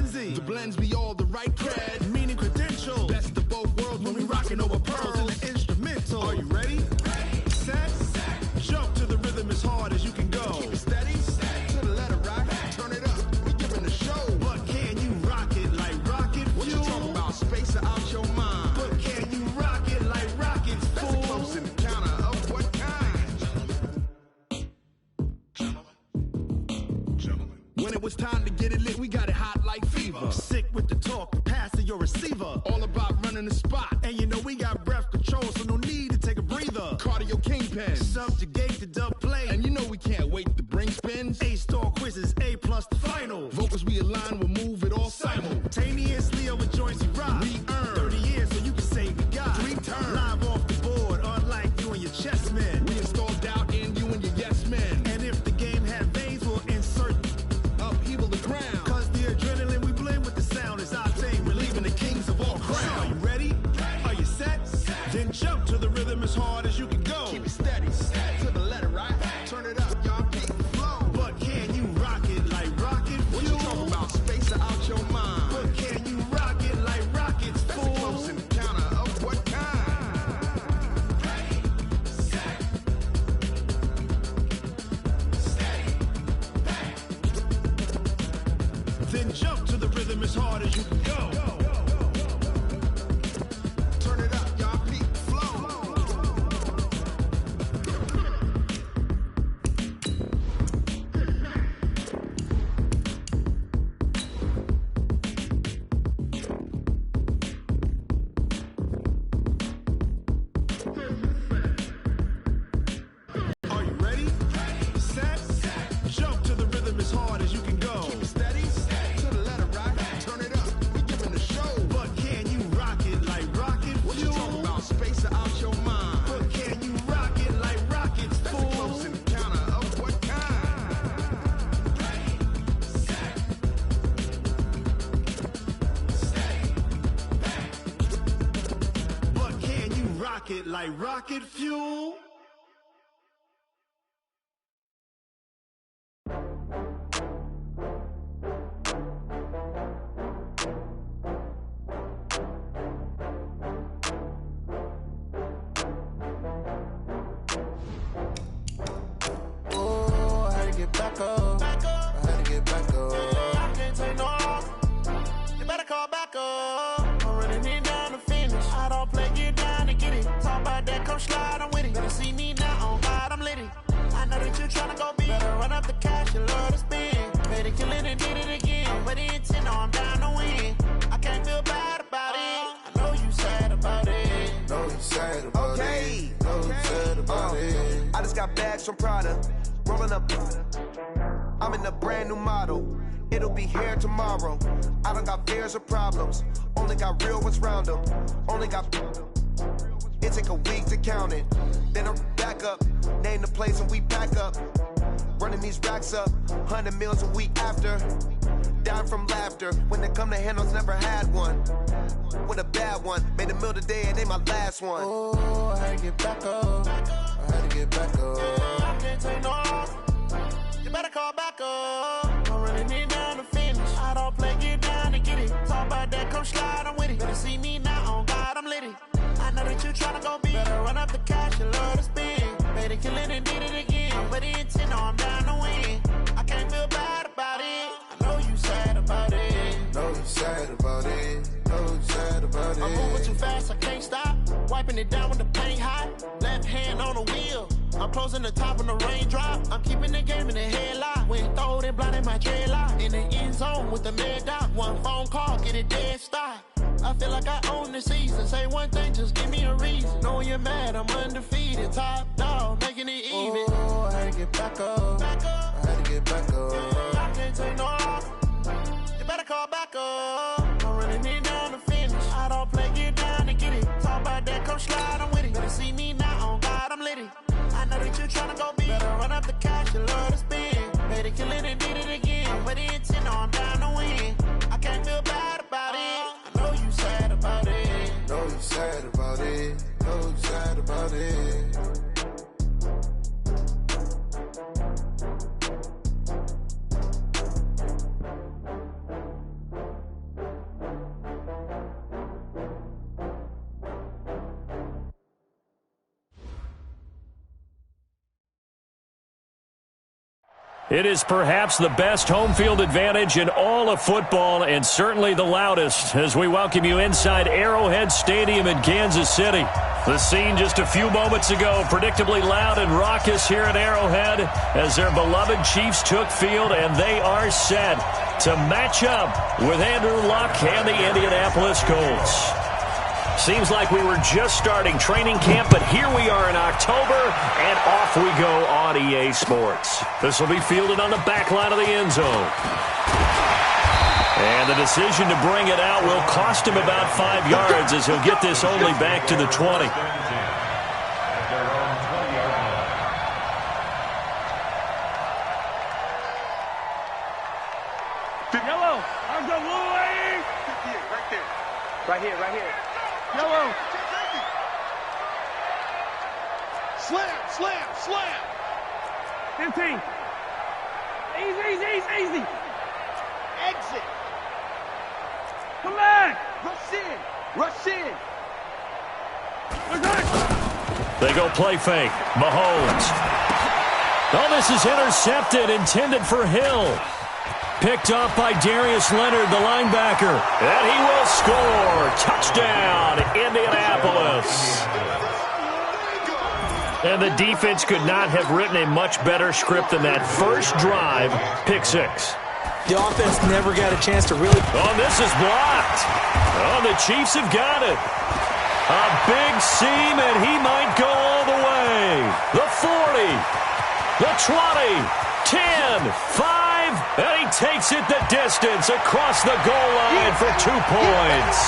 frenzy. The blends be all the right cred, meaning credentials. Best of both worlds when we rockin' over pearls in the instrumental. Are you ready? Ready. Set. Jump to the rhythm as hard as you can go. Keep it steady. To the letter right. Turn it up. We giving the show. But can you rock it like rocket fuel? What you talking about? Space out your mind. But can you rock it like rockets, fool? That's a close encounter of what kind? Gentlemen. When it was time to get it lit, we got it hot like fever. Sick with the talk, pass to your receiver. All about running the spot. And you know we got breath control, so no need to take a breather. Cardio kingpin, subjugate the dub play. And you know we can't wait to bring spins. A-star quizzes, A+ the final. Vocals we align, we'll move it all simultaneously over joints we rock. We earn 30 years so you can say we got 3 turns. Live off the board, unlike you and your chess men. We install doubt in you and your yes men. And if the game had veins, we'll insert upheaval the ground. Cause the adrenaline we blend with the sound is our thing, relieving the kings of all crowns. So are you ready? Are you set? Then jump to the rhythm as hard as you can go. Keep it steady, to the letter right. Turn it up, y'all keep the flow. But can you rock it like rocket fuel? What you talking about? Space out your mind. But can you rock it like rockets, fool? That's a close encounter of what kind? Ready, set, steady, back. Then jump to the rhythm as hard as you can go. Turn it up, y'all keep the flow. Are you ready? Ready. Set. Jump to the rhythm as hard as you can go. Keep it steady. To the letter right. Turn it up. We giving the show. But can you rock it like rocket fuel? What you talking about? Space out your mind. But can you rock it like rockets, fool? That's a close encounter of what kind? Ready, set, steady, back. But can you rock it like rocket fuel? Oh, I had to get back up. I had to get back up. I can't take no loss. You better call back up. I'm running it down to finish. I don't play, get down to get it. Talk about that, come slide, I'm with it. Better see me now, on God, I'm litty. I know that you tryna go big. Better run up the cash, you love to spend. Paid to kill it and did it again. But the intent, no, I'm down to win. I can't feel bad about it. I know you sad about it. Know you sad about it. Know you sad about it. I just got bags from Prada, rolling up. I'm in a brand new model. It'll be here tomorrow. I don't got fears or problems. Only got real ones round them. Only got. It take a week to count it. Then I'm back up. Name the place and we pack up. Running these racks up. 100 meals a week after. Down from laughter. When they come to handles, never had one. With a bad one. Made a meal today and ain't my last one. Oh, I had to get back up. I had to get back up. I can't take no loss. You better call back up. I'm running it down to finish. I don't play, get down to get it. Talk about that, come slide, I'm with it. Better see me now, on God, I'm litty. I know that you tryna go big. Better run up the cash, you love to spend. Better kill it and did it again. But the intent, no, I'm down to win. I can't feel bad about it. I know you sad about it. Know you sad about it. Know you sad about it. I'm moving too fast, I can't stop. Wiping it down with the paint hot. Left hand on the wheel. I'm closing the top when the raindrop. I'm keeping the game in the headlock. When throwed and blinded my dreadlock. In the end zone with the mad dot. One phone call, get it dead stop. I feel like I own the season. Say one thing, just give me a reason. Knowing you're mad, I'm undefeated. Top dog, making it even. Oh, I had to get back up. I had to get back up. I can't take no loss. You better call back up. I'm running it down to finish. I don't play, get down to get it. Talk about that, come slide, I'm with it. Better see me now, on God, I'm litty. I know that you tryna go big. Better run up the cash, you love to spend. Better kill it and did it again. But the intent, no, I'm down to win. I can't feel bad about it. I know you sad about it. Know you sad about it. Know you sad about it. It is perhaps the best home field advantage in all of football and certainly the loudest as we welcome you inside Arrowhead Stadium in Kansas City. The scene just a few moments ago, predictably loud and raucous here at Arrowhead as their beloved Chiefs took field, and they are set to match up with Andrew Luck and the Indianapolis Colts. Seems like we were just starting training camp, but here we are in October, and off we go on EA Sports. This will be fielded on the back line of the end zone. And the decision to bring it out will cost him about 5 yards as he'll get this only back to the 20. Yellow, I'm the Louis. Right there. Right here, right here. Yellow. Slam, slam, slam. 15. Easy. Exit. Come back. Rush in. They go play fake. Mahomes. Oh, this is intercepted, intended for Hill. Picked up by Darius Leonard, the linebacker. And he will score. Touchdown, Indianapolis. And the defense could not have written a much better script than that first drive, pick six. The offense never got a chance to really... Oh, this is blocked. Oh, the Chiefs have got it. A big seam, and he might go all the way. The 40, the 20, 10, 5, and he takes it the distance across the goal line for 2 points.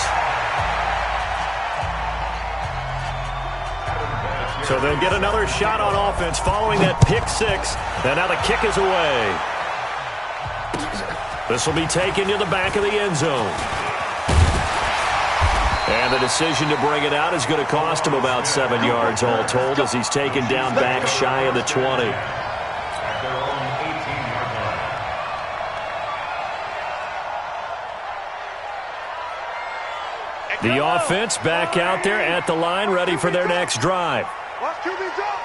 So they'll get another shot on offense following that pick six, and now the kick is away. This will be taken to the back of the end zone. And the decision to bring it out is going to cost him about 7 yards all told as he's taken down back shy of the 20. The offense back out there at the line, ready for their next drive. Watch QB drop.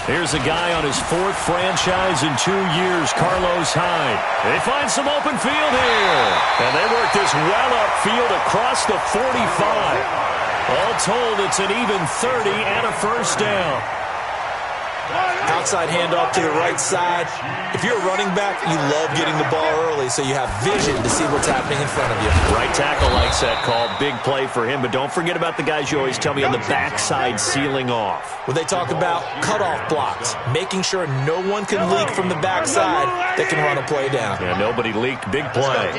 Here's a guy on his 4th franchise in 2 years, Carlos Hyde. They find some open field here. And they work this well upfield across the 45. All told, it's an even 30 and a first down. Outside handoff to the right side. If you're a running back, you love getting the ball early so you have vision to see what's happening in front of you. Right tackle likes that call. Big play for him, but don't forget about the guys you always tell me on the backside sealing off. When they talk about cutoff blocks, making sure no one can leak from the backside that can run a play down. Yeah, nobody leaked. Big play.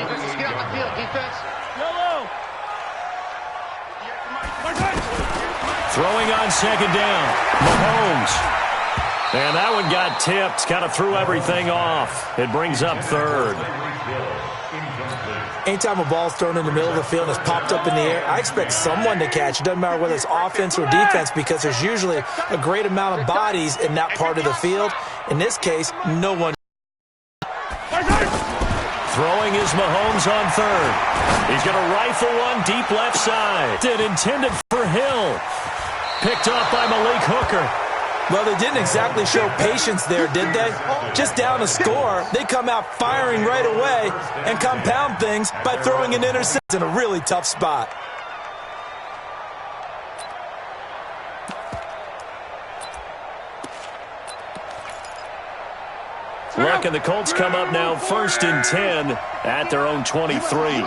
Throwing on second down. Mahomes. And that one got tipped. Kind of threw everything off. It brings up third. Anytime a ball's thrown in the middle of the field and it's popped up in the air, I expect someone to catch. It doesn't matter whether it's offense or defense because there's usually a great amount of bodies in that part of the field. In this case, no one. Throwing is Mahomes on third. He's going to rifle one deep left side. It intended for Hill. Picked off by Malik Hooker. Well, they didn't exactly show patience there, did they? Just down a score, they come out firing right away and compound things by throwing an interception in a really tough spot. Luck and the Colts come up now 1st and 10 at their own 23.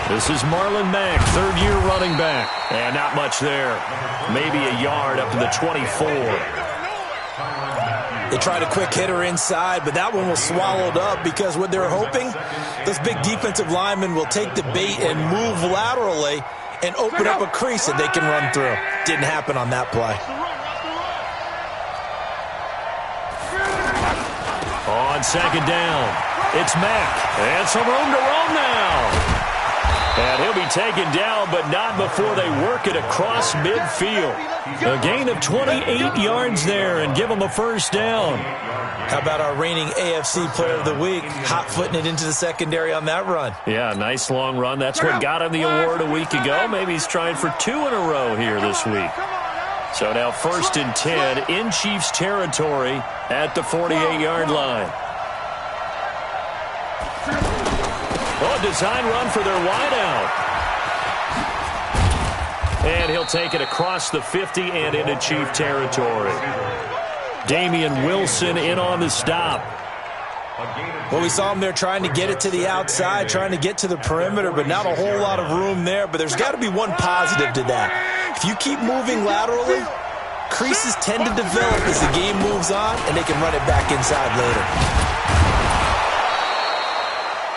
This is Marlon Mack, 3rd-year running back. And not much there. Maybe a yard up to the 24. They tried a quick hitter inside, but that one was swallowed up because what they're hoping, those big defensive linemen will take the bait and move laterally and open up a crease that they can run through. Didn't happen on that play. On second down, it's Mack. And some room to roam now. And he'll be taken down, but not before they work it across midfield. A gain of 28 yards there and give them a first down. How about our reigning AFC Player of the Week, hot-footing it into the secondary on that run? Yeah, nice long run. That's what got him the award a week ago. Maybe he's trying for 2 in a row here this week. So now 1st and 10 in Chiefs territory at the 48-yard line. Oh, design run for their wideout. And he'll take it across the 50 and into Chief territory. Damian Wilson in on the stop. Well, we saw him there trying to get it to the outside, trying to get to the perimeter, but not a whole lot of room there. But there's got to be one positive to that. If you keep moving laterally, creases tend to develop as the game moves on, and they can run it back inside later.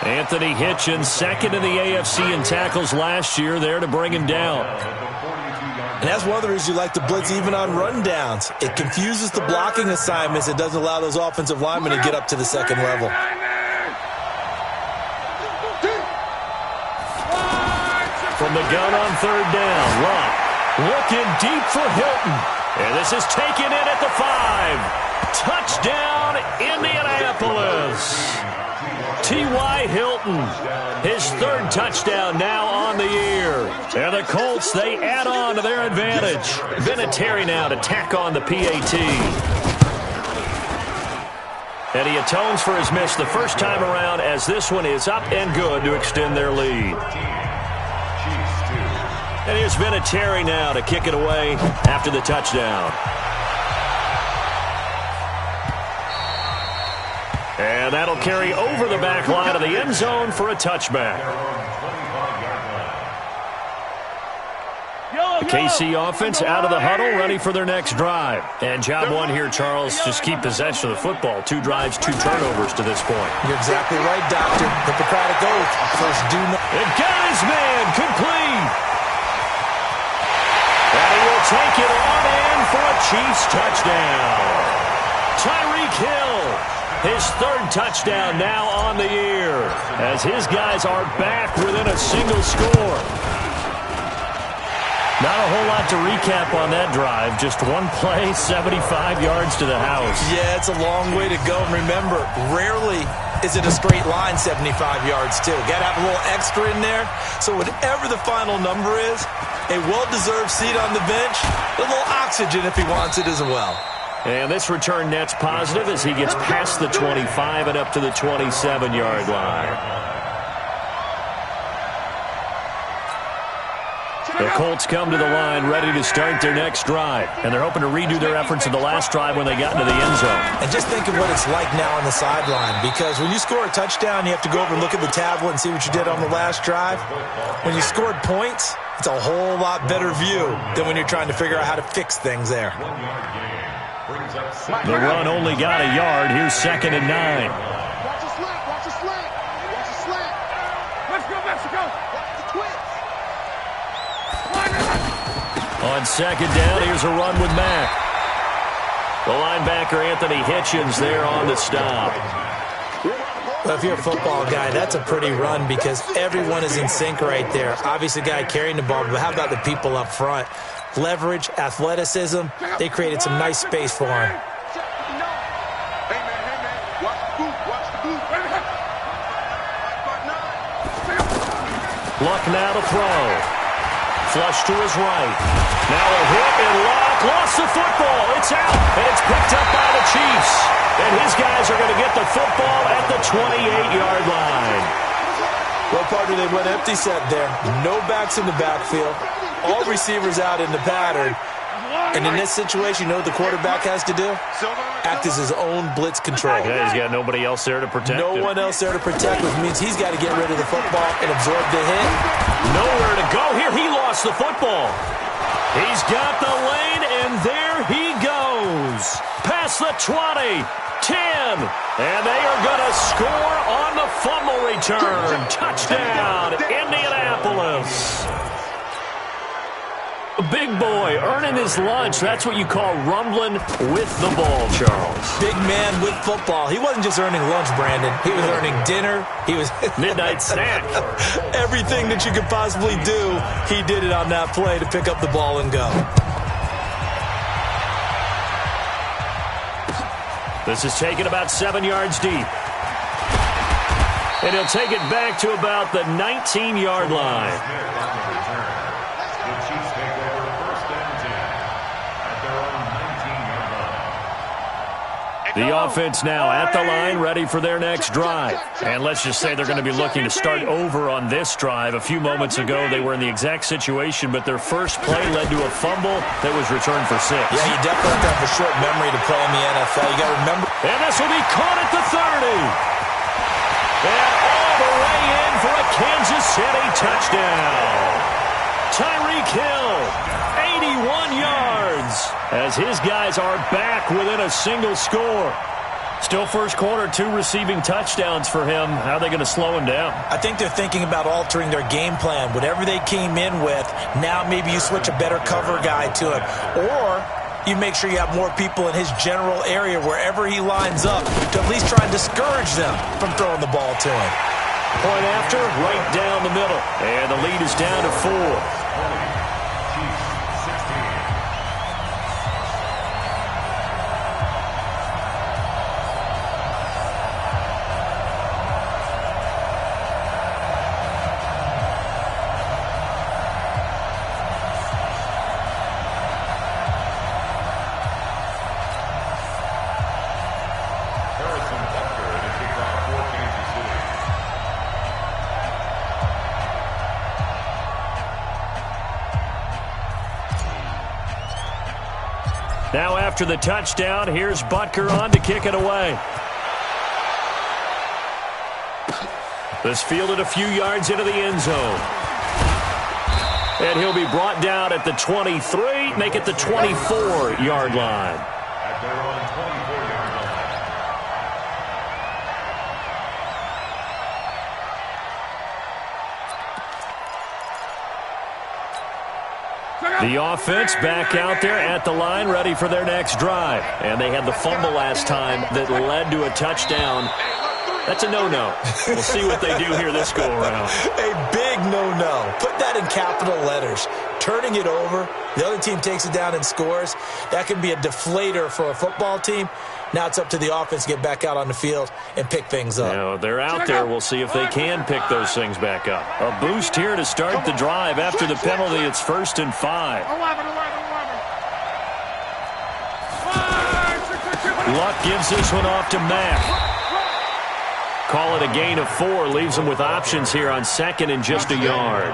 Anthony Hitchens, 2nd in the AFC in tackles last year, there to bring him down. And that's one of the reasons you like to blitz even on rundowns. It confuses the blocking assignments. It doesn't allow those offensive linemen to get up to the second level. From the gun on 3rd down, Locke looking deep for Hilton. And this is taken in at the 5. Touchdown, Indianapolis. T.Y. Hilton, his 3rd touchdown now on the year. And the Colts, they add on to their advantage. Vinatieri now to tack on the PAT. And he atones for his miss the first time around as this one is up and good to extend their lead. And here's Vinatieri now to kick it away after the touchdown. And that'll carry over the back line of the end zone for a touchback. The KC offense out of the huddle, ready for their next drive. And job one here, Charles, just keep possession of the football. 2 drives, 2 turnovers to this point. You're exactly right, Doctor. Hippocratic oath. First do not. And got his man complete. And he will take it on in for a Chiefs touchdown. Tyreek Hill, his 3rd touchdown now on the year, as his guys are back within a single score. Not a whole lot to recap on that drive. Just one play, 75 yards to the house. Yeah, it's a long way to go. And remember, rarely is it a straight line 75 yards, too. Got to have a little extra in there. So whatever the final number is, a well-deserved seat on the bench, a little oxygen if he wants it as well. And this return net's positive as he gets past the 25 and up to the 27-yard line. The Colts come to the line ready to start their next drive. And they're hoping to redo their efforts in the last drive when they got into the end zone. And just think of what it's like now on the sideline. Because when you score a touchdown, you have to go over and look at the tablet and see what you did on the last drive. When you scored points, it's a whole lot better view than when you're trying to figure out how to fix things there. The run only got a yard. Here's 2nd and 9. Watch the slant, watch the slant, watch the slant. Let's go, Mexico. Watch the twitch. On 2nd down, here's a run with Mack. The linebacker, Anthony Hitchens, there on the stop. Well, if you're a football guy, that's a pretty run because everyone is in sync right there. Obviously, the guy carrying the ball, but how about the people up front? Leverage, athleticism, they created some nice space for him. Luck now to throw. Flush to his right. Now a hit, and Luck lost the football. It's out, and it's picked up by the Chiefs. And his guys are going to get the football at the 28-yard line. Well, partner, they went empty set there. No backs in the backfield. All receivers out in the pattern. And in this situation, you know what the quarterback has to do? Act as his own blitz control. Yeah, he's got nobody else there to protect him. No one else there to protect, which means he's got to get rid of the football and absorb the hit. Nowhere to go here. He lost the football. He's got the lane, and there he goes. Past the 20, 10, and they are going to score on the fumble return. Touchdown, Indianapolis. A big boy earning his lunch. That's what you call rumbling with the ball, Charles. Big man with football. He wasn't just earning lunch, Brandon. He was earning dinner. He was midnight snack. Everything that you could possibly do, he did it on that play to pick up the ball and go. This is taken about 7 yards deep. And he'll take it back to about the 19-yard line. The offense now at the line, ready for their next drive. And let's just say they're going to be looking to start over on this drive. A few moments ago, they were in the exact situation, but their first play led to a fumble that was returned for 6. Yeah, you definitely have to have a short memory to play in the NFL. You got to remember. And this will be caught at the 30. And all the way in for a Kansas City touchdown. Tyreek Hill, 81 yards, as his guys are back within a single score. Still first quarter, 2 receiving touchdowns for him. How are they going to slow him down? I think they're thinking about altering their game plan. Whatever they came in with, now maybe you switch a better cover guy to him. Or you make sure you have more people in his general area wherever he lines up to at least try and discourage them from throwing the ball to him. Point after, right down the middle. And the lead is down to 4. Now after the touchdown, here's Butker on to kick it away. This fielded a few yards into the end zone. And he'll be brought down at the 23, make it the 24-yard line. At their own 24-yard line. The offense back out there at the line, ready for their next drive. And they had the fumble last time that led to a touchdown. That's a no-no. We'll see what they do here this go-around. A big no-no. Put that in capital letters. Turning it over, the other team takes it down and scores. That can be a deflator for a football team. Now it's up to the offense to get back out on the field and pick things up. Now, they're out there. We'll see if they can pick those things back up. A boost here to start the drive. After the penalty, it's 1st and 5. Luck gives this one off to Mack. Call it a gain of 4. Leaves them with options here on 2nd and just a yard.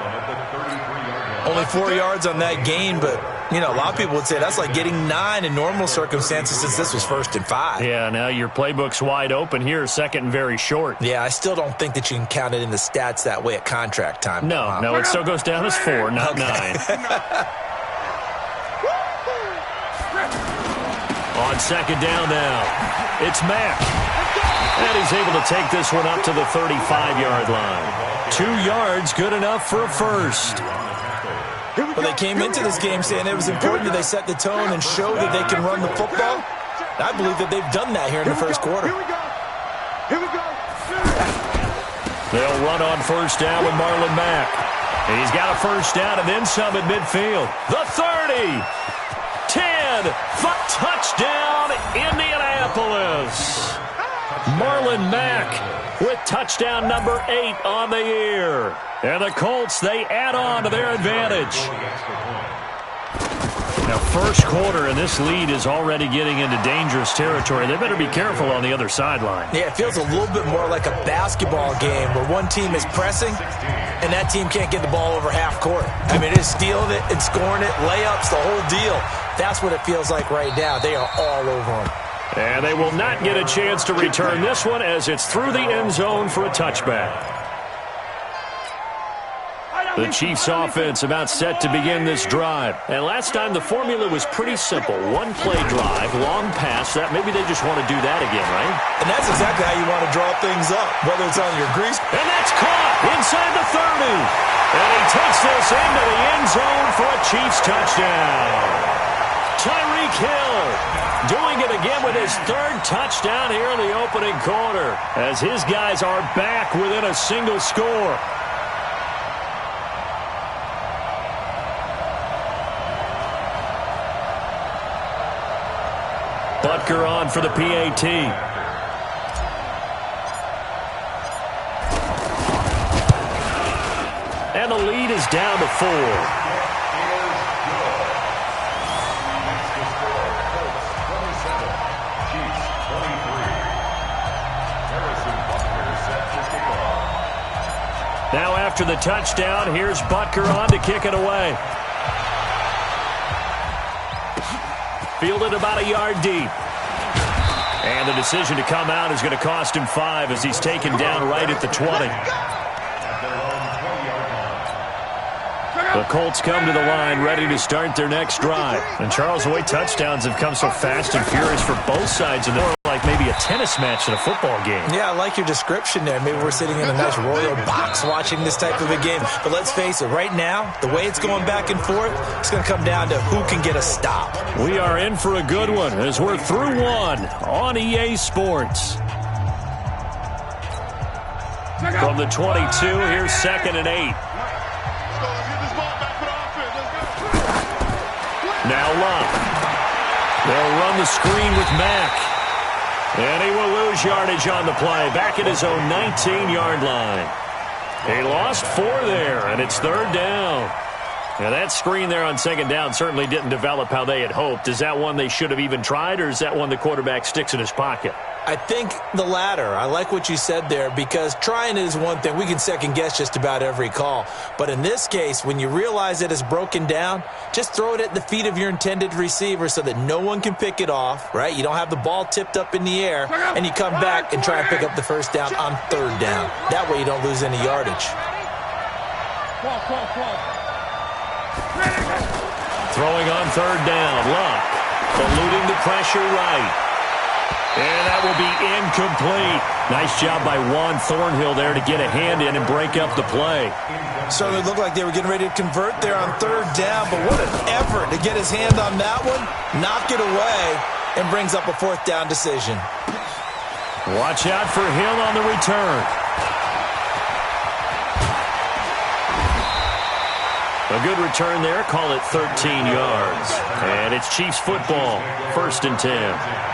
Only 4 yards on that gain, but, you know, a lot of people would say that's like getting 9 in normal circumstances since this was 1st and 5. Yeah, now your playbook's wide open here, 2nd and very short. Yeah, I still don't think that you can count it in the stats that way at contract time. No, it still goes down as 4, not 9. On 2nd down now, it's Mack. And he's able to take this one up to the 35-yard line. 2 yards, good enough for a first. Well, they came into this game saying it was important that they set the tone and show that they can run the football. I believe that they've done that here in the first quarter. They'll run on 1st down with Marlon Mack. He's got a 1st down and then some at midfield. The 30, 10, touchdown, Indianapolis. Marlon Mack with touchdown number 8 on the year. And the Colts, they add on to their advantage. Now, first quarter, and this lead is already getting into dangerous territory. They better be careful on the other sideline. Yeah, it feels a little bit more like a basketball game where one team is pressing and that team can't get the ball over half court. I mean, it is stealing it and scoring it, layups, the whole deal. That's what it feels like right now. They are all over them. And they will not get a chance to return this one as it's through the end zone for a touchback. The Chiefs offense about set to begin this drive. And last time the formula was pretty simple. One play drive, long pass. That maybe they just want to do that again, right? And that's exactly how you want to draw things up, whether it's on your grease. And that's caught inside the 30. And he takes this into the end zone for a Chiefs touchdown. Tyreek Hill doing it again with his third touchdown here in the opening quarter, as his guys are back within a single score. Butker on for the PAT. And the lead is down to 4. Now after the touchdown, here's Butker on to kick it away. Fielded about a yard deep. And the decision to come out is going to cost him 5 as he's taken down right at the 20. The Colts come to the line ready to start their next drive. And Charles, the way touchdowns have come so fast and furious for both sides, and they're like maybe a tennis match in a football game. Yeah, I like your description there. Maybe we're sitting in a nice royal box watching this type of a game. But let's face it, right now, the way it's going back and forth, it's going to come down to who can get a stop. We are in for a good one as we're through one on EA Sports. From the 22, here's 2nd and 8. Now Love. They'll run the screen with Mack. And he will lose yardage on the play. Back at his own 19-yard line. He lost 4 there, and it's 3rd down. Now that screen there on 2nd down certainly didn't develop how they had hoped. Is that one they should have even tried, or is that one the quarterback sticks in his pocket? I think the latter. I like what you said there, because trying is one thing. We can second-guess just about every call. But in this case, when you realize that it's broken down, just throw it at the feet of your intended receiver so that no one can pick it off, right? You don't have the ball tipped up in the air, and you come back and try and pick up the 1st down on 3rd down. That way you don't lose any yardage. Throwing on 3rd down, Luck eluding the pressure right. And that will be incomplete. Nice job by Juan Thornhill there to get a hand in and break up the play. Certainly looked like they were getting ready to convert there on 3rd down, but what an effort to get his hand on that one, knock it away, and brings up a 4th down decision. Watch out for Hill on the return. A good return there, call it 13 yards. And it's Chiefs football, 1st and 10.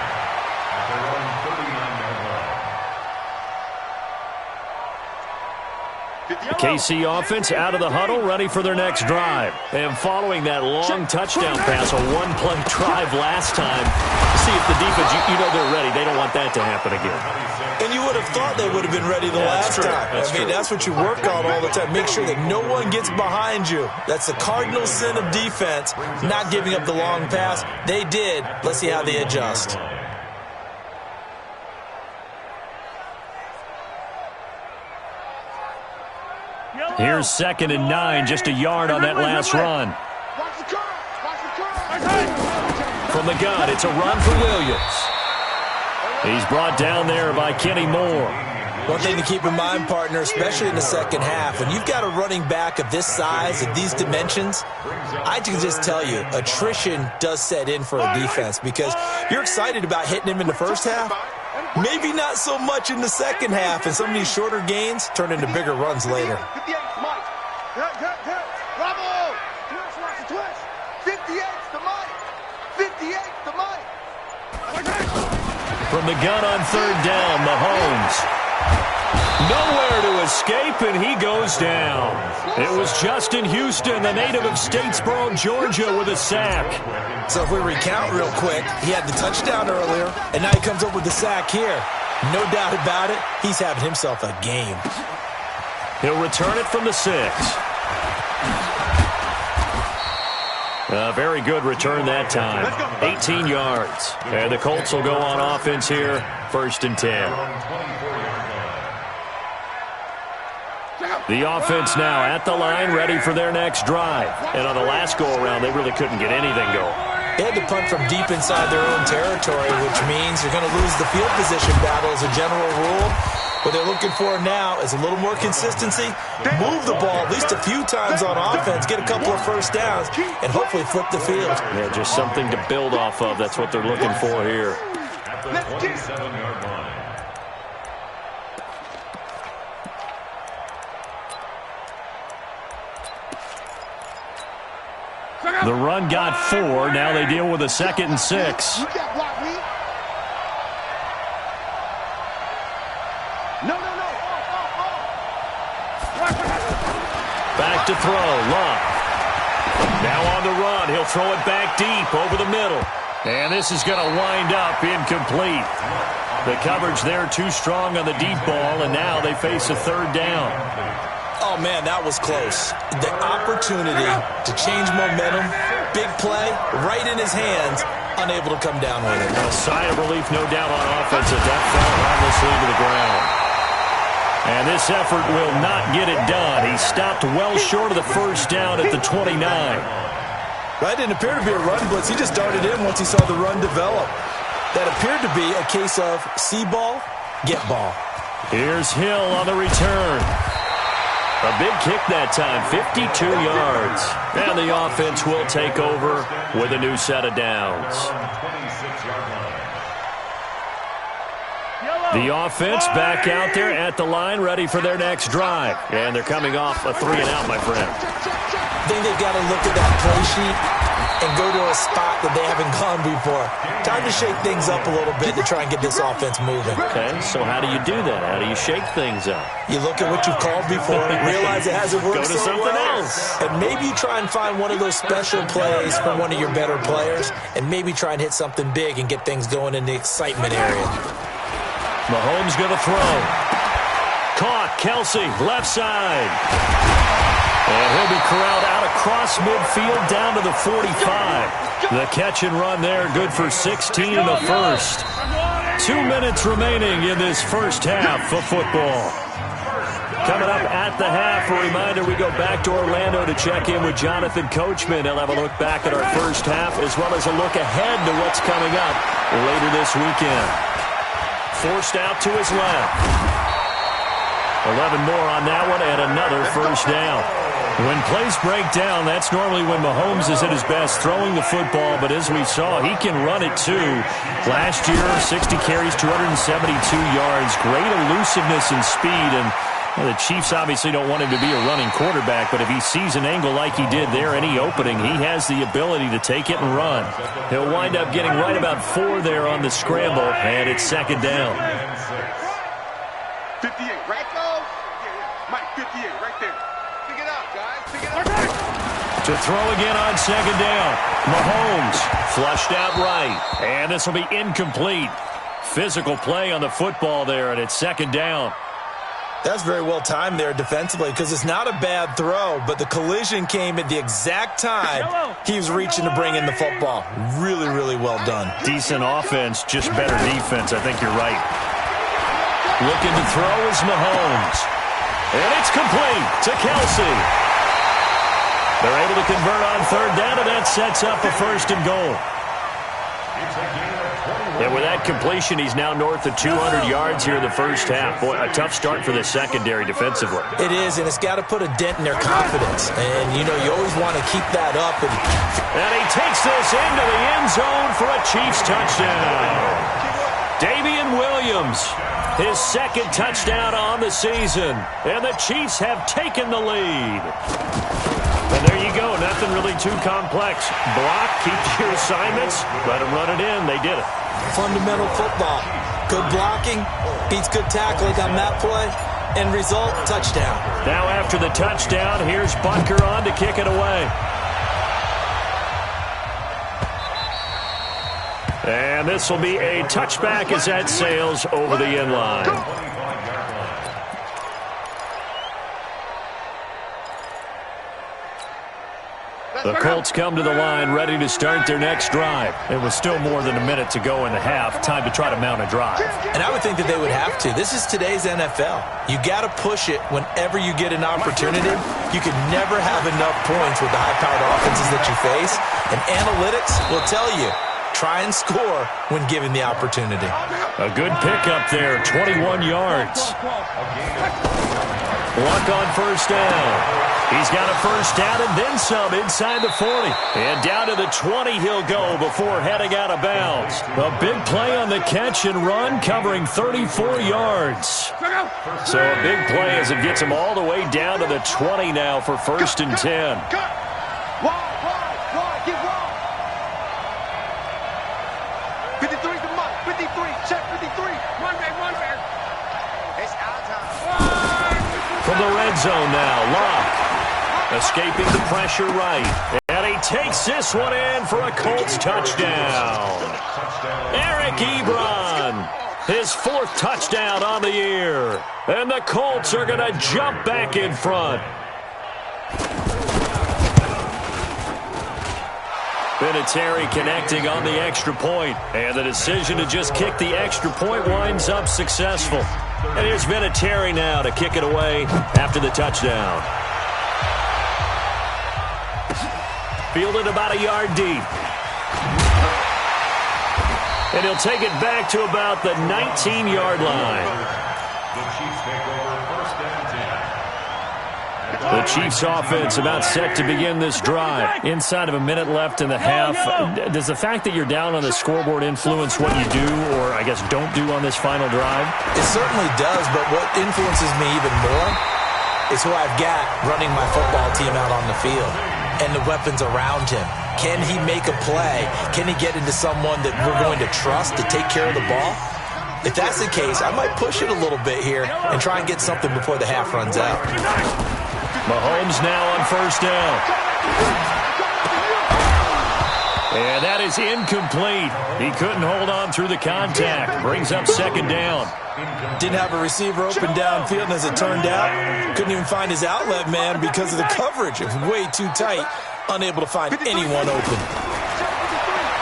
The KC offense out of the huddle, ready for their next drive. And following that long touchdown pass, a one-play drive last time, see if the defense, you know they're ready. They don't want that to happen again. And you would have thought they would have been ready the last time. That's what you work on all the time. Make sure that no one gets behind you. That's the cardinal sin of defense, not giving up the long pass. They did. Let's see how they adjust. Here's 2nd and 9, just a yard on that last run. From the gun, it's a run for Williams. He's brought down there by Kenny Moore. One thing to keep in mind, partner, especially in the 2nd half, when you've got a running back of this size, of these dimensions, I can just tell you, attrition does set in for a defense, because you're excited about hitting him in the 1st half. Maybe not so much in the 2nd half, and some of these shorter gains turn into bigger runs later. From the gun on 3rd down, Mahomes. Nowhere to escape, and he goes down. It was Justin Houston, the native of Statesboro, Georgia, with a sack. So if we recount real quick, he had the touchdown earlier, and now he comes up with the sack here. No doubt about it, he's having himself a game. He'll return it from the 6. A very good return that time. 18 yards. And the Colts will go on offense here, 1st and 10. The offense now at the line, ready for their next drive. And on the last go-around, they really couldn't get anything going. They had to punt from deep inside their own territory, which means you're going to lose the field position battle as a general rule. What they're looking for now is a little more consistency, move the ball at least a few times on offense, get a couple of first downs, and hopefully flip the field. Yeah, just something to build off of. That's what they're looking for here. At the 27-yard line. The run got 4. Now they deal with a 2nd and 6. Back to throw. Love. Now on the run. He'll throw it back deep over the middle. And this is going to wind up incomplete. The coverage there too strong on the deep ball, and now they face a 3rd down. Oh, man, that was close. The opportunity to change momentum, big play, right in his hands, unable to come down with it. A sigh of relief, no doubt, on offense as that fell harmlessly to the ground. And this effort will not get it done. He stopped well short of the first down at the 29. That didn't appear to be a run blitz. He just darted in once he saw the run develop. That appeared to be a case of see ball, get ball. Here's Hill on the return. A big kick that time, 52 yards. And the offense will take over with a new set of downs. The offense back out there at the line, ready for their next drive. And they're coming off a 3-and-out, my friend. I think they've got to look at that play sheet and go to a spot that they haven't gone before. Time to shake things up a little bit to try and get this offense moving. Okay, so how do you do that? How do you shake things up? You look at what you've called before, realize it hasn't worked Go to something else. And maybe you try and find one of those special plays from one of your better players, and maybe try and hit something big and get things going in the excitement area. Mahomes going to throw. Caught. Kelsey, left side. And he'll be corralled out across midfield down to the 45. The catch and run there, good for 16 in the first. 2 minutes remaining in this first half of football. Coming up at the half, a reminder, we go back to Orlando to check in with Jonathan Coachman. He'll have a look back at our first half as well as a look ahead to what's coming up later this weekend. Forced out to his left. 11 more on that one and another first down. When plays break down, that's normally when Mahomes is at his best throwing the football, but as we saw, he can run it too. Last year, 60 carries, 272 yards, great elusiveness and speed, and the Chiefs obviously don't want him to be a running quarterback, but if he sees an angle like he did there, any opening, he has the ability to take it and run. He'll wind up getting right about 4 there on the scramble, and it's 2nd down. 58, right? Mike, 58, right there. Pick it up, guys. Pick it up. To throw again on 2nd down. Mahomes flushed out right, and this will be incomplete. Physical play on the football there, and it's 2nd down. That's very well timed there defensively because it's not a bad throw, but the collision came at the exact time he was reaching to bring in the football. Really, really well done. Decent offense, just better defense. I think you're right. Looking to throw is Mahomes. And it's complete to Kelsey. They're able to convert on 3rd down, and that sets up a 1st and goal. And with that completion, he's now north of 200 yards here in the first half. Boy, a tough start for the secondary defensively. It is, and it's got to put a dent in their confidence. And, you know, you always want to keep that up. And he takes this into the end zone for a Chiefs touchdown. Damian Williams, his 2nd touchdown on the season. And the Chiefs have taken the lead. And there you go. Nothing really too complex. Block, keep your assignments, let them run it in. They did it. Fundamental football. Good blocking, beats good tackling on that play. End result, touchdown. Now after the touchdown, here's Butker on to kick it away. And this will be a touchback as that sails over the end line. The Colts come to the line ready to start their next drive. It was still more than a minute to go in the half. Time to try to mount a drive. And I would think that they would have to. This is today's NFL. You got to push it whenever you get an opportunity. You can never have enough points with the high-powered offenses that you face. And analytics will tell you, Try and score when given the opportunity. A good pickup there, 21 yards. Luck on first down. He's got a first down and then some inside the 40. And down to the 20 he'll go before heading out of bounds. A big play on the catch and run, covering 34 yards. So a big play as it gets him all the way down to the 20 now for first and 10. From the red zone now, Locke. Escaping the pressure right. And he takes this one in for a Colts touchdown. Eric Ebron, his 4th touchdown on the year. And the Colts are going to jump back in front. Vinatieri connecting on the extra point. And the decision to just kick the extra point winds up successful. And here's Vinatieri now to kick it away after the touchdown. Fielded about a yard deep. And he'll take it back to about the 19-yard line. The Chiefs offense about set to begin this drive. Inside of a minute left in the half. Does the fact that you're down on the scoreboard influence what you do or, I guess, don't do on this final drive? It certainly does, but what influences me even more is who I've got running my football team out on the field and the weapons around him. Can he make a play? Can he get into someone that we're going to trust to take care of the ball? If that's the case, I might push it a little bit here and try and get something before the half runs out. Mahomes now on first down. And that is incomplete. He couldn't hold on through the contact. Brings up second down. Didn't have a receiver open downfield, and as it turned out, couldn't even find his outlet man because of the coverage. It was way too tight, unable to find anyone open.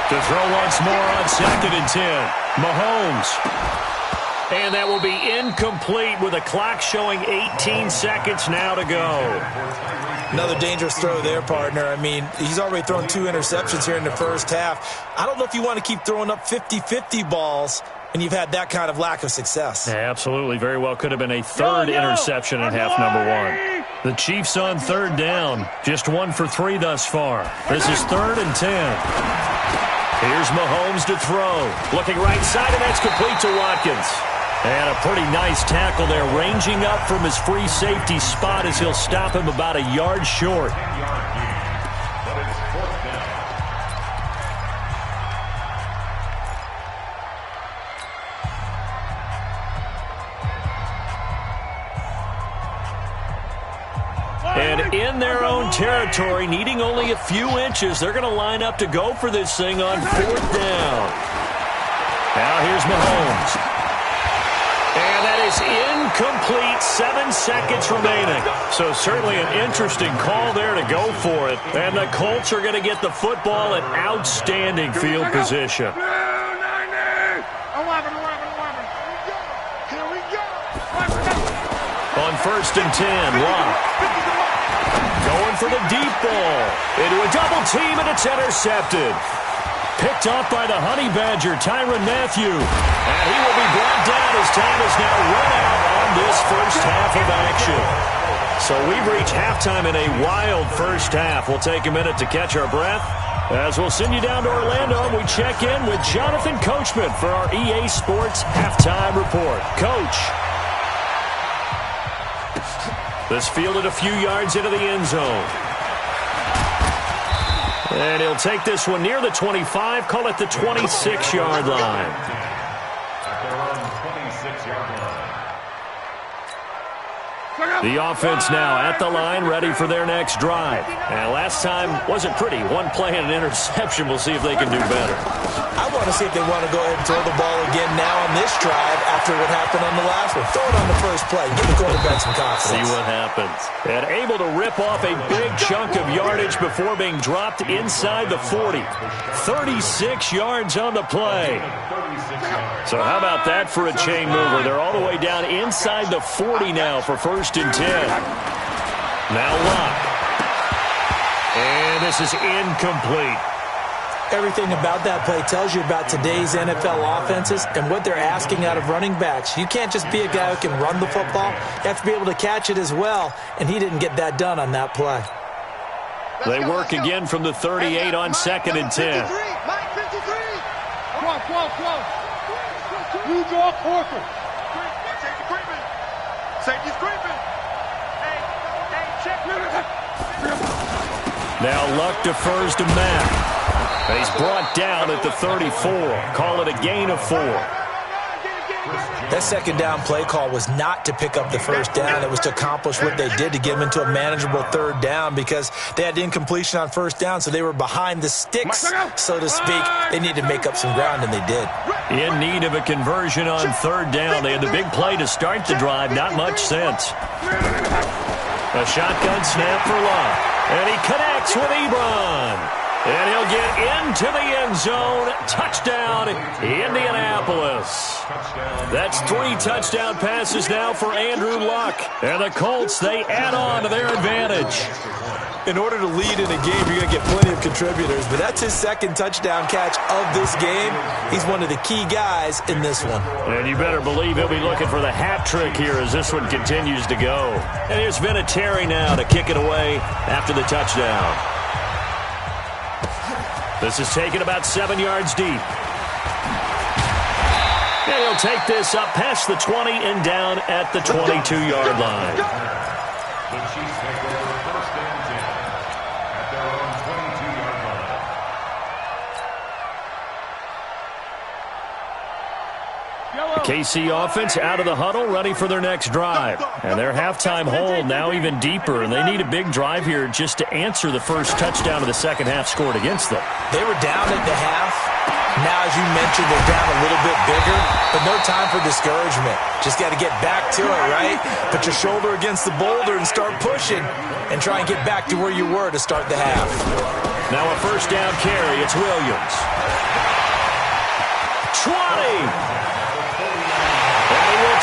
To throw once more on second and 10. Mahomes. And that will be incomplete with a clock showing 18 seconds now to go. Another dangerous throw there, partner. I mean, he's already thrown 2 interceptions here in the first half. I don't know if you want to keep throwing up 50-50 balls, and you've had that kind of lack of success. Yeah, absolutely. Very well could have been a third interception in half number 1. The Chiefs on third down. Just 1 for 3 thus far. This is 3rd and 10. Here's Mahomes to throw. Looking right side, and that's complete to Watkins. And a pretty nice tackle there, ranging up from his free safety spot as he'll stop him about a yard short. And in their own territory, needing only a few inches, they're going to line up to go for this thing on 4th down. Now here's Mahomes. And that is incomplete, 7 seconds remaining. So certainly an interesting call there to go for it. And the Colts are going to get the football in outstanding field position. On 1st and 10, Locke. Going for the deep ball. Into a double team, and it's intercepted. Picked off by the Honey Badger, Tyrann Mathieu. And he will be brought down as time is now run out on this first half of action. So we've reached halftime in a wild first half. We'll take a minute to catch our breath as we'll send you down to Orlando and we check in with Jonathan Coachman for our EA Sports Halftime Report. Coach. This fielded a few yards into the end zone. And he'll take this one near the 25, call it the 26-yard line. The offense now at the line, ready for their next drive. And last time wasn't pretty. 1 play and an interception. We'll see if they can do better. I want to see if they want to go ahead and throw the ball again now on this drive after what happened on the last one. Throw it on the first play. Give the quarterback some confidence. See what happens. And able to rip off a big chunk of yardage before being dropped inside the 40. 36 yards on the play. So how about that for a chain mover? They're all the way down inside the 40 now for 1st and 10. Now Locke. And this is incomplete. Everything about that play tells you about today's NFL offenses and what they're asking out of running backs. You can't just be a guy who can run the football. You have to be able to catch it as well, and he didn't get that done on that play. They work again from the 38 on 2nd and 10. Come on. You draw Corcoran. Safety's creeping. Hey, check. Now Luck defers to Matt. He's brought down at the 34. Call it a gain of 4. That second down play call was not to pick up the first down. It was to accomplish what they did to get them into a manageable 3rd down because they had incompletion on 1st down, so they were behind the sticks, so to speak. They needed to make up some ground, and they did. In need of a conversion on 3rd down. They had the big play to start the drive. Not much sense. A shotgun snap for Luck. And he connects with Ebron. And he'll get into the end zone. Touchdown, Indianapolis. That's 3 touchdown passes now for Andrew Luck. And the Colts, they add on to their advantage. In order to lead in a game, you're going to get plenty of contributors, but that's his 2nd touchdown catch of this game. He's one of the key guys in this one. And you better believe he'll be looking for the hat trick here as this one continues to go. And here's Vinatieri now to kick it away after the touchdown. This is taken about 7 yards deep. And he'll take this up past the 20 and down at the 22-yard line. The Chiefs take over 1st and 10 at their own 22-yard line. KC offense out of the huddle, ready for their next drive. And their halftime hold now even deeper, and they need a big drive here just to answer the first touchdown of the second half scored against them. They were down at the half. Now, as you mentioned, they're down a little bit bigger, but no time for discouragement. Just got to get back to it, right? Put your shoulder against the boulder and start pushing and try and get back to where you were to start the half. Now a 1st down carry. It's Williams. 20.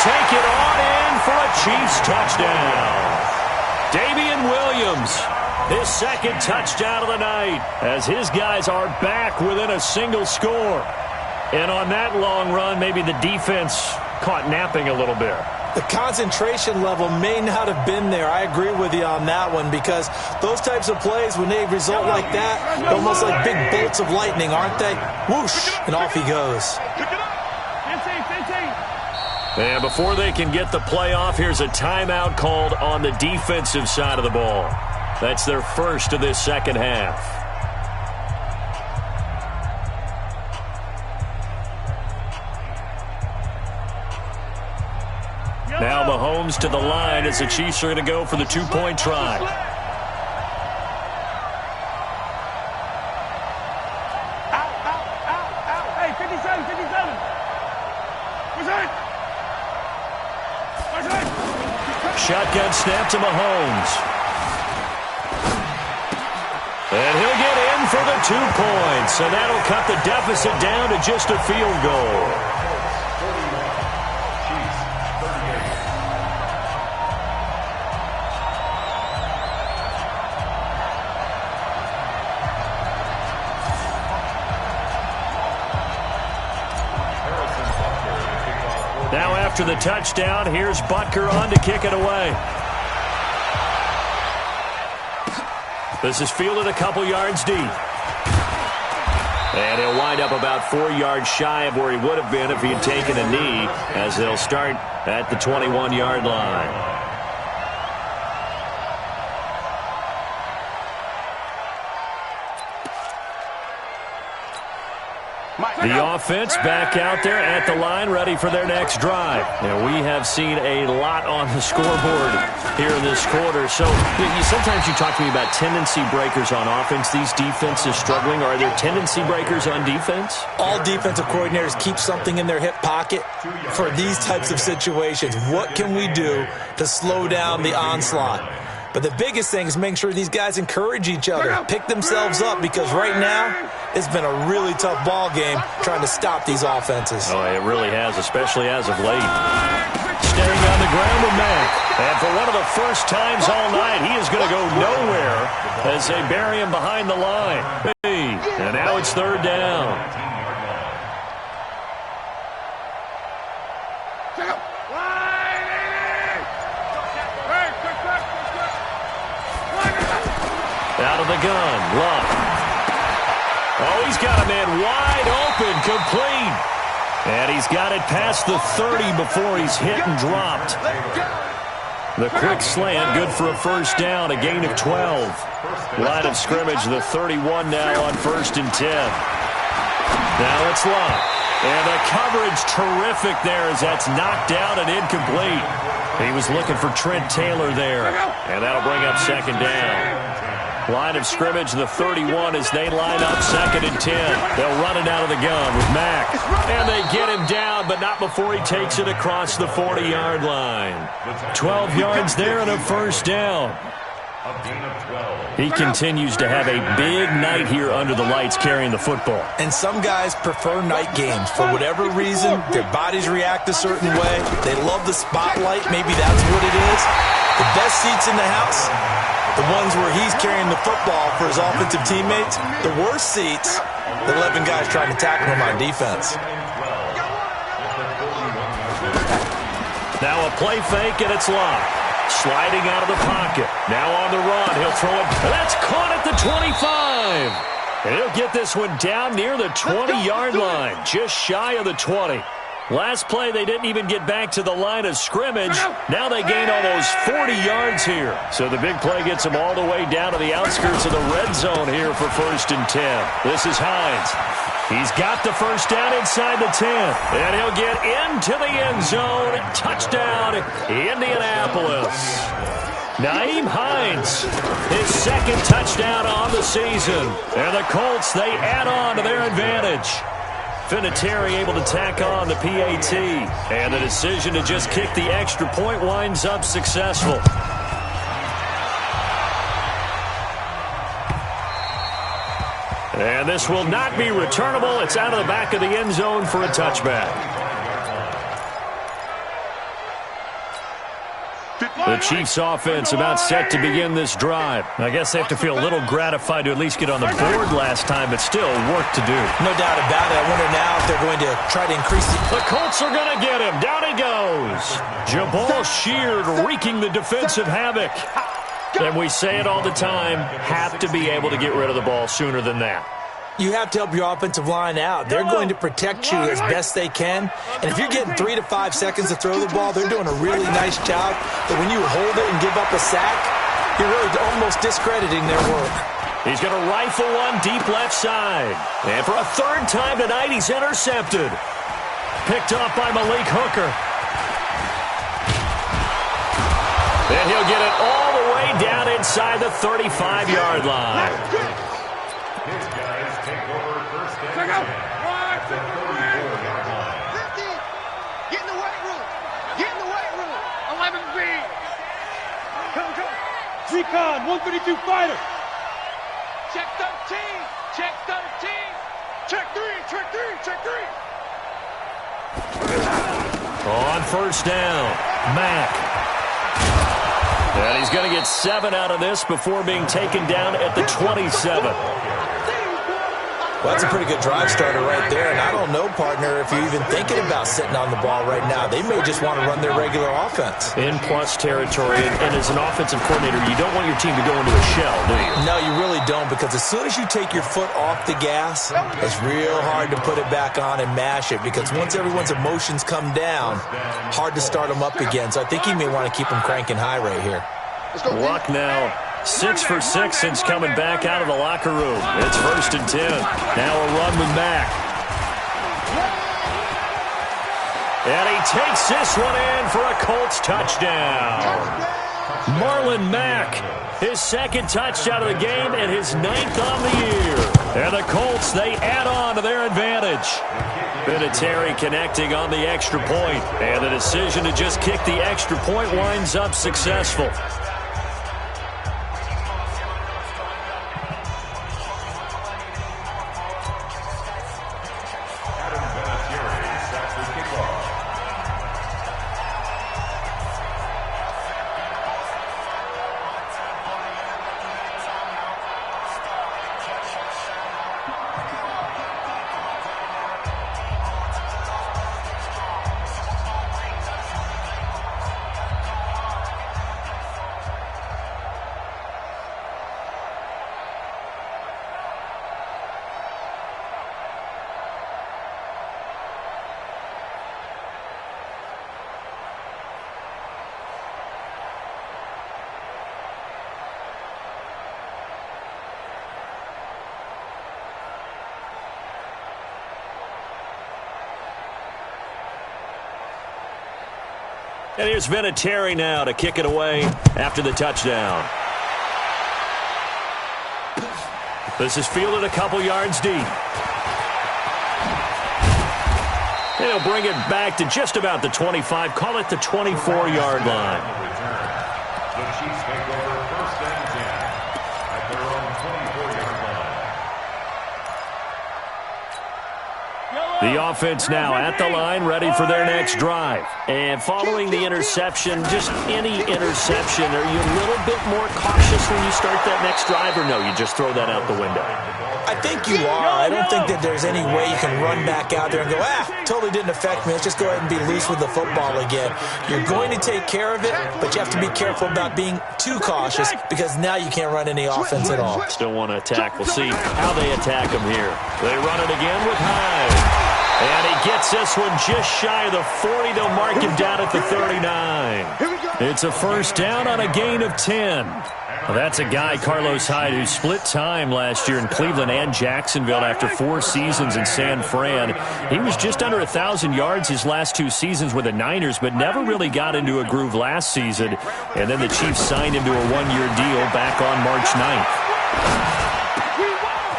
Take it on in for a Chiefs touchdown. Damian Williams, his 2nd touchdown of the night, as his guys are back within a single score. And on that long run, maybe the defense caught napping a little bit. The concentration level may not have been there. I agree with you on that one because those types of plays, when they result like that, they're almost like big bolts of lightning, aren't they? Whoosh, and off he goes. And before they can get the play off, here's a timeout called on the defensive side of the ball. That's their first of this second half. Now Mahomes to the line as the Chiefs are going to go for the 2-point try. Hey, 57. Shotgun snap to Mahomes. And he'll get in for the 2 points. And that'll cut the deficit down to just a field goal. Now after the touchdown, here's Butker on to kick it away. This is fielded a couple yards deep. And he'll wind up about 4 yards shy of where he would have been if he had taken a knee, as they'll start at the 21-yard line. The offense back out there at the line, ready for their next drive. Now, we have seen a lot on the scoreboard here in this quarter. So, sometimes you talk to me about tendency breakers on offense. These defenses struggling. Are there tendency breakers on defense? All defensive coordinators keep something in their hip pocket for these types of situations. What can we do to slow down the onslaught? But the biggest thing is making sure these guys encourage each other, pick themselves up, because right now it's been a really tough ball game trying to stop these offenses. Oh, it really has, especially as of late. Staying on the ground with Mack. And for one of the first times all night, he is going to go nowhere as they bury him behind the line. And now it's third down. Out of the gun, Love. Oh, he's got a man wide open, complete. And he's got it past the 30 before he's hit and dropped. The quick slant, good for a first down, a gain of 12. Line of scrimmage, the 31 now on 1st and 10. Now it's Love. And the coverage terrific there as that's knocked out and incomplete. He was looking for Trent Taylor there. And that'll bring up second down. Line of scrimmage, the 31 as they line up 2nd and 10. They'll run it out of the gun with Mack. And they get him down, but not before he takes it across the 40-yard line. 12 yards there and a first down. He continues to have a big night here under the lights carrying the football. And some guys prefer night games. For whatever reason, their bodies react a certain way. They love the spotlight. Maybe that's what it is. The best seats in the house, the ones where he's carrying the football for his offensive teammates. The worst seats, the 11 guys trying to tackle him on defense. Now a play fake, and it's locked. Sliding out of the pocket. Now on the run. He'll throw it. That's caught at the 25. And he'll get this one down near the 20-yard line. Just shy of the 20. Last play, they didn't even get back to the line of scrimmage. Now they gain almost 40 yards here. So the big play gets them all the way down to the outskirts of the red zone here for 1st and 10. This is Hines. He's got the first down inside the 10. And he'll get into the end zone. Touchdown, Indianapolis. Nyheim Hines, his 2nd touchdown on the season. And the Colts, they add on to their advantage. Vinatieri able to tack on the PAT. And the decision to just kick the extra point winds up successful. And this will not be returnable. It's out of the back of the end zone for a touchback. The Chiefs offense about set to begin this drive. I guess they have to feel a little gratified to at least get on the board last time, but still work to do. No doubt about it. I wonder now if they're going to try to increase the Colts are going to get him. Down he goes. Jabal Sheard wreaking the defensive havoc. And we say it all the time, have to be able to get rid of the ball sooner than that. You have to help your offensive line out. They're going to protect you as best they can. And if you're getting 3 to 5 seconds to throw the ball, they're doing a really nice job. But when you hold it and give up a sack, you're really almost discrediting their work. He's going to rifle one deep left side. And for a 3rd time tonight, he's intercepted. Picked up by Malik Hooker. And he'll get it all the way down inside the 35-yard line. Recon, 132 fighter. Check 13, check 13. Check 3, check 3, check 3. On 1st down, Mack. And he's going to get 7 out of this before being taken down at the 27. Well, that's a pretty good drive starter right there. And I don't know, partner, if you're even thinking about sitting on the ball right now. They may just want to run their regular offense. In plus territory. And as an offensive coordinator, you don't want your team to go into a shell, do you? No, you really don't, because as soon as you take your foot off the gas, it's real hard to put it back on and mash it, because once everyone's emotions come down, hard to start them up again. So I think you may want to keep them cranking high right here. Luck now. 6 for 6 since coming back out of the locker room. It's 1st and 10. Now a run with Mack. And he takes this one in for a Colts touchdown. Marlon Mack, his 2nd touchdown of the game and his 9th on the year. And the Colts, they add on to their advantage. Vinatieri connecting on the extra point. And the decision to just kick the extra point winds up successful. And here's Vinatieri now to kick it away after the touchdown. This is fielded a couple yards deep. And he'll bring it back to just about the 25. Call it the 24-yard line. The Chiefs take over 1st and 10 at their own 24-yard line. The offense now at the line, ready for their next drive. And following the interception, just any interception, are you a little bit more cautious when you start that next drive, or no, you just throw that out the window? I think you are. I don't think that there's any way you can run back out there and go, totally didn't affect me. Let's just go ahead and be loose with the football again. You're going to take care of it, but you have to be careful about being too cautious because now you can't run any offense at all. Still want to attack. We'll see how they attack him here. They run it again with Hyde. And he gets this one just shy of the 40. They'll mark him down at the 39. It's a first down on a gain of 10. Well, that's a guy, Carlos Hyde, who split time last year in Cleveland and Jacksonville after 4 seasons in San Fran. He was just under 1,000 yards his last 2 seasons with the Niners, but never really got into a groove last season. And then the Chiefs signed him to a 1-year deal back on March 9th.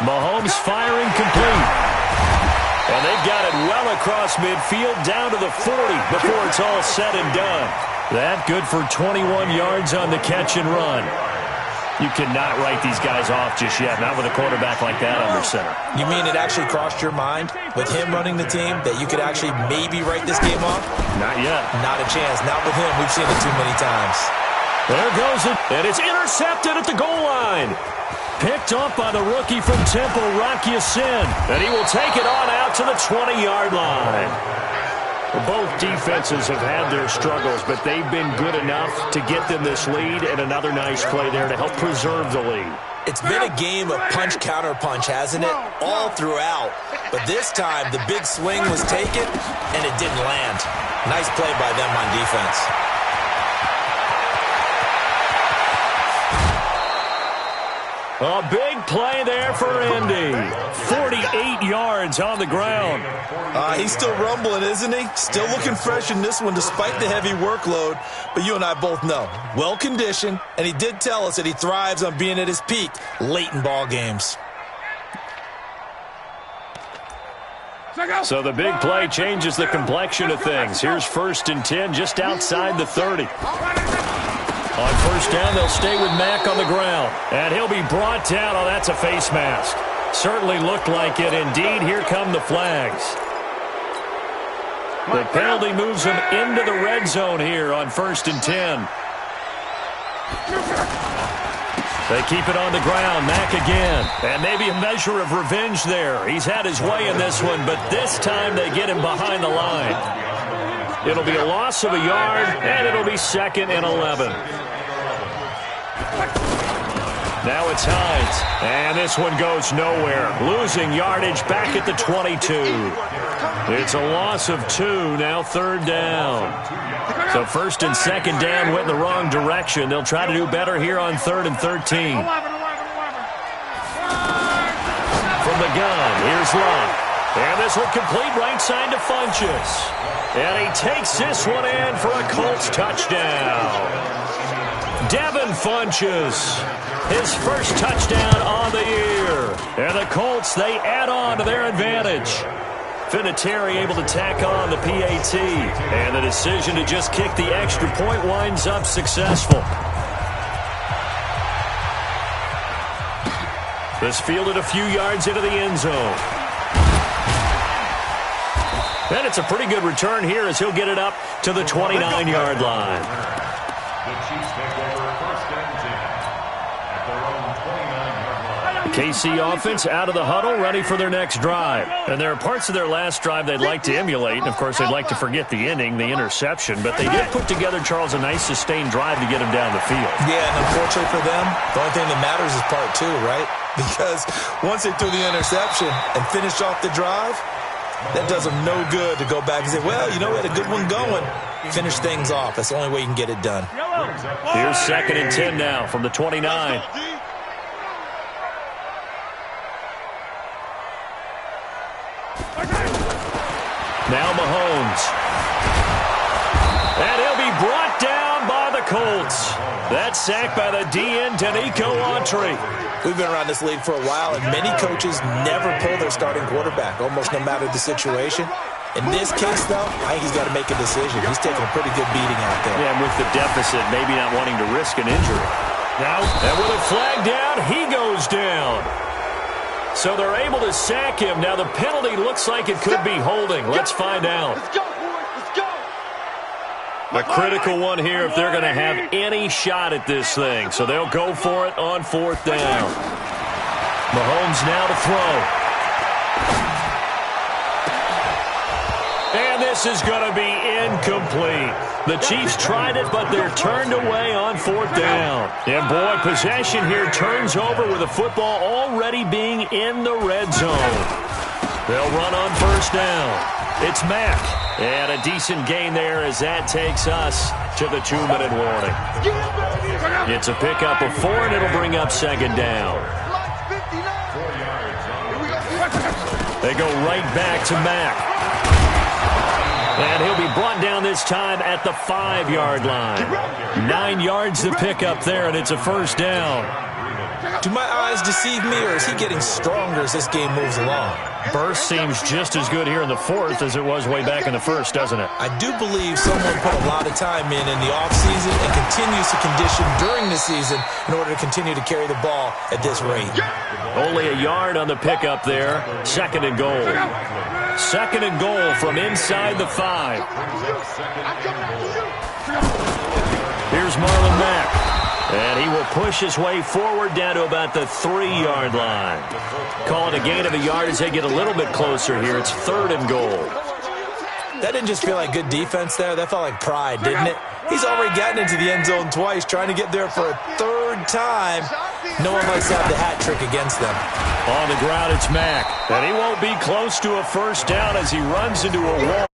Mahomes firing complete. And they've got it well across midfield down to the 40 before it's all said and done. That good for 21 yards on the catch and run. You cannot write these guys off just yet, not with a quarterback like that under center. You mean it actually crossed your mind with him running the team that you could actually maybe write this game off? Not yet. Not a chance. Not with him. We've seen it too many times. There goes it, and it's intercepted at the goal line. Picked up by the rookie from Temple, Rocky Sin, and he will take it on out to the 20-yard line. Both defenses have had their struggles, but they've been good enough to get them this lead, and another nice play there to help preserve the lead. It's been a game of punch-counter-punch, hasn't it? All throughout. But this time, the big swing was taken, and it didn't land. Nice play by them on defense. A big play there for Indy. 48 yards on the ground. He's still rumbling, isn't he? Still looking fresh in this one despite the heavy workload. But you and I both know, well-conditioned, and he did tell us that he thrives on being at his peak late in ball games. So the big play changes the complexion of things. Here's 1st and 10 just outside the 30. On first down, they'll stay with Mack on the ground. And he'll be brought down. Oh, that's a face mask. Certainly looked like it. Indeed, here come the flags. The penalty moves him into the red zone here on 1st and 10. They keep it on the ground. Mack again. And maybe a measure of revenge there. He's had his way in this one, but this time they get him behind the line. It'll be a loss of a yard, and it'll be 2nd and 11. Now it's Hines, and this one goes nowhere. Losing yardage back at the 22. It's a loss of 2, now 3rd down. So 1st and 2nd down went in the wrong direction. They'll try to do better here on 3rd and 13. From the gun, here's Love. And this one complete right side to Funchess. And he takes this one in for a Colts touchdown. Devin Funchess, his first touchdown on the year. And the Colts, they add on to their advantage. Vinatieri able to tack on the PAT. And the decision to just kick the extra point winds up successful. This fielded a few yards into the end zone. And it's a pretty good return here as he'll get it up to the 29-yard line. The Chiefs take over 1st and 10 at their own 29-yard line. KC offense out of the huddle, ready for their next drive. And there are parts of their last drive they'd like to emulate. And, of course, they'd like to forget the inning, the interception. But they did put together, Charles, a nice sustained drive to get him down the field. Yeah, and unfortunately for them, the only thing that matters is part 2, right? Because once they threw the interception and finished off the drive, that does them no good to go back and say, well, you know, we had a good one going. Finish things off. That's the only way you can get it done. Here's 2nd and 10 now from the 29. Now Mahomes. And he'll be Colts. That sack by the DN, Danico Autry. We've been around this league for a while, and many coaches never pull their starting quarterback, almost no matter the situation. In this case, though, I think he's got to make a decision. He's taking a pretty good beating out there. Yeah, and with the deficit, maybe not wanting to risk an injury. Now, and with a flag down, he goes down. So they're able to sack him. Now the penalty looks like it could be holding. Let's find out. Let's go, boys. Let's go. A critical one here if they're going to have any shot at this thing. So they'll go for it on 4th down. Mahomes now to throw. And this is going to be incomplete. The Chiefs tried it, but they're turned away on 4th down. And, boy, possession here turns over with the football already being in the red zone. They'll run on 1st down. It's Mack. And a decent gain there as that takes us to the 2-minute warning. It's a pickup of 4, and it'll bring up 2nd down. They go right back to Mack. And he'll be brought down this time at the 5-yard line. 9 yards to pick up there, and it's a 1st down. Do my eyes deceive me, or is he getting stronger as this game moves along? Burst seems just as good here in the 4th as it was way back in the 1st, doesn't it? I do believe someone put a lot of time in the offseason and continues to condition during the season in order to continue to carry the ball at this rate. Only a yard on the pickup there. 2nd and goal. 2nd and goal from inside the 5. Here's Marlon Mack. And he will push his way forward down to about the 3-yard line. Call it a gain of a yard as they get a little bit closer here. It's 3rd and goal. That didn't just feel like good defense there. That felt like pride, didn't it? He's already gotten into the end zone twice, trying to get there for a 3rd time. No one likes to have the hat trick against them. On the ground, it's Mack. And he won't be close to a 1st down as he runs into a wall.